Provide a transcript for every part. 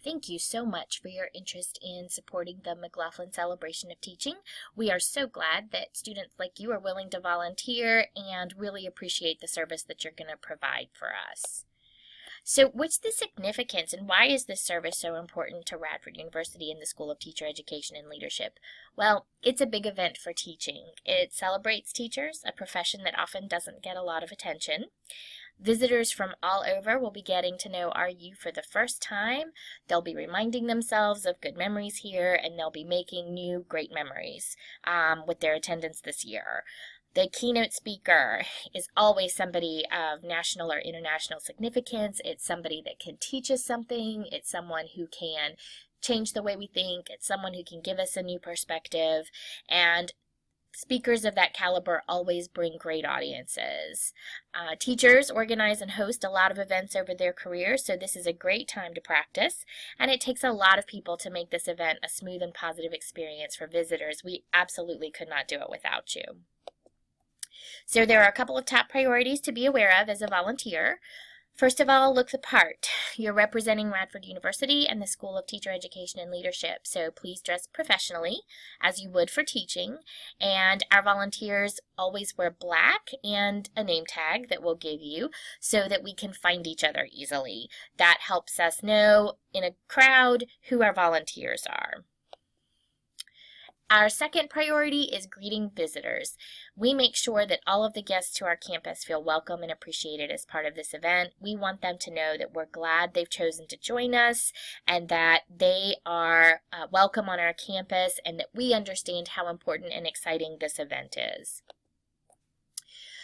Thank you so much for your interest in supporting the McLaughlin Celebration of Teaching. We are so glad that students like you are willing to volunteer and really appreciate the service that you're going to provide for us. So what's the significance and why is this service so important to Radford University and the School of Teacher Education and Leadership? Well, it's a big event for teaching. It celebrates teachers, a profession that often doesn't get a lot of attention. Visitors from all over will be getting to know RU for the first time. They'll be reminding themselves of good memories here, and they'll be making new great memories with their attendance this year. The keynote speaker is always somebody of national or international significance. It's somebody that can teach us something. It's someone who can change the way we think. It's someone who can give us a new perspective. And speakers of that caliber always bring great audiences. Teachers organize and host a lot of events over their career, so this is a great time to practice, and it takes a lot of people to make this event a smooth and positive experience for visitors. We absolutely could not do it without you. So there are a couple of top priorities to be aware of as a volunteer. First of all, look the part. You're representing Radford University and the School of Teacher Education and Leadership, so please dress professionally as you would for teaching. And our volunteers always wear black and a name tag that we'll give you so that we can find each other easily. That helps us know in a crowd who our volunteers are. Our second priority is greeting visitors. We make sure that all of the guests to our campus feel welcome and appreciated as part of this event. We want them to know that we're glad they've chosen to join us and that they are welcome on our campus and that we understand how important and exciting this event is.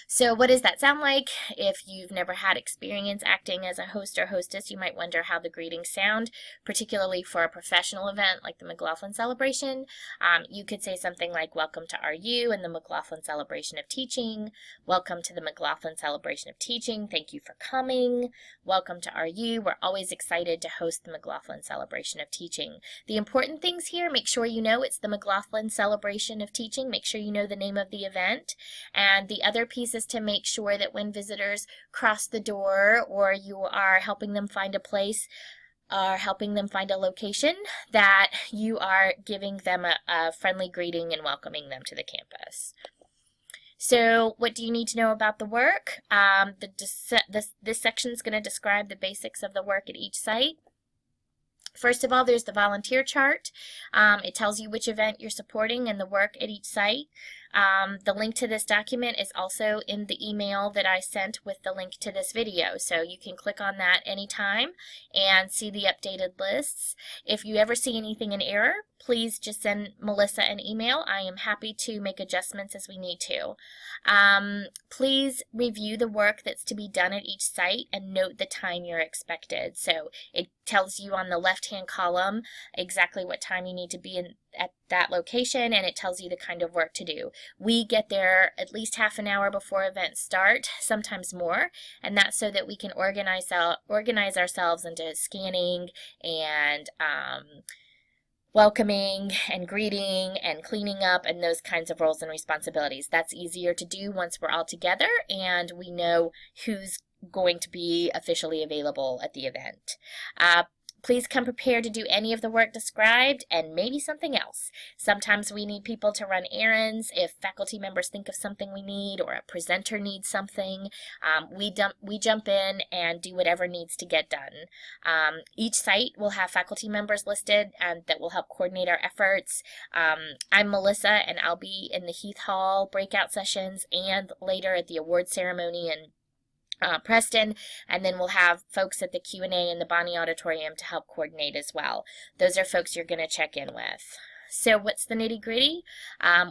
So what does that sound like? If you've never had experience acting as a host or hostess, you might wonder how the greetings sound, particularly for a professional event like the McLaughlin Celebration. You could say something like, "Welcome to RU and the McLaughlin Celebration of Teaching. Welcome to the McLaughlin Celebration of Teaching. Thank you for coming. Welcome to RU. We're always excited to host the McLaughlin Celebration of Teaching." The important things here, make sure you know it's the McLaughlin Celebration of Teaching. Make sure you know the name of the event. And the other piece is to make sure that when visitors cross the door or you are helping them find a place or helping them find a location, that you are giving them a friendly greeting and welcoming them to the campus. So what do you need to know about the work? This section is going to describe the basics of the work at each site. First of all, there's the volunteer chart. It tells you which event you're supporting and the work at each site. The link to this document is also in the email that I sent with the link to this video, so you can click on that anytime and see the updated lists. If you ever see anything in error, please just send Melissa an email. I am happy to make adjustments as we need to. Please review the work that's to be done at each site and note the time you're expected. So it tells you on the left-hand column exactly what time you need to be at that location, and it tells you the kind of work to do. We get there at least half an hour before events start, sometimes more, and that's so that we can organize ourselves into scanning and welcoming and greeting and cleaning up and those kinds of roles and responsibilities. That's easier to do once we're all together and we know who's going to be officially available at the event. Please come prepared to do any of the work described and maybe something else. Sometimes we need people to run errands. If faculty members think of something we need or a presenter needs something, we jump in and do whatever needs to get done. Each site will have faculty members listed that will help coordinate our efforts. I'm Melissa, and I'll be in the Heath Hall breakout sessions and later at the award ceremony and Preston, and then we'll have folks at the Q&A in the Bonney Auditorium to help coordinate as well. Those are folks you're going to check in with. So what's the nitty-gritty?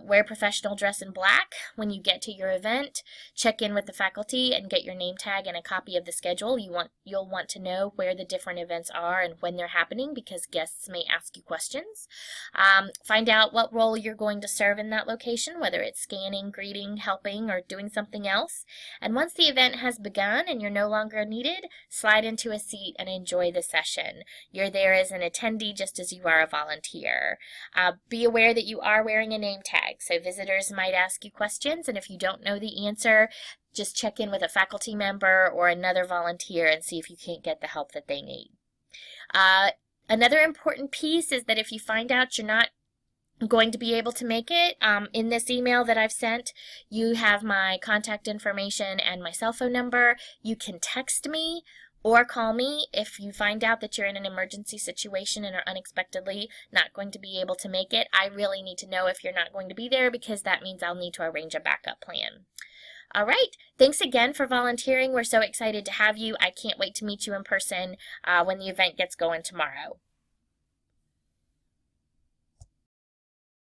Wear professional dress in black when you get to your event. Check in with the faculty and get your name tag and a copy of the schedule. You'll want to know where the different events are and when they're happening because guests may ask you questions. Find out what role you're going to serve in that location, whether it's scanning, greeting, helping, or doing something else. And once the event has begun and you're no longer needed, slide into a seat and enjoy the session. You're there as an attendee just as you are a volunteer. Be aware that you are wearing a name tag, so visitors might ask you questions, and if you don't know the answer, just check in with a faculty member or another volunteer and see if you can't get the help that they need. Another important piece is that if you find out you're not going to be able to make it, in this email that I've sent, you have my contact information and my cell phone number. You can text me or call me if you find out that you're in an emergency situation and are unexpectedly not going to be able to make it. I really need to know if you're not going to be there, because that means I'll need to arrange a backup plan. All right, thanks again for volunteering. We're so excited to have you. I can't wait to meet you in person when the event gets going tomorrow.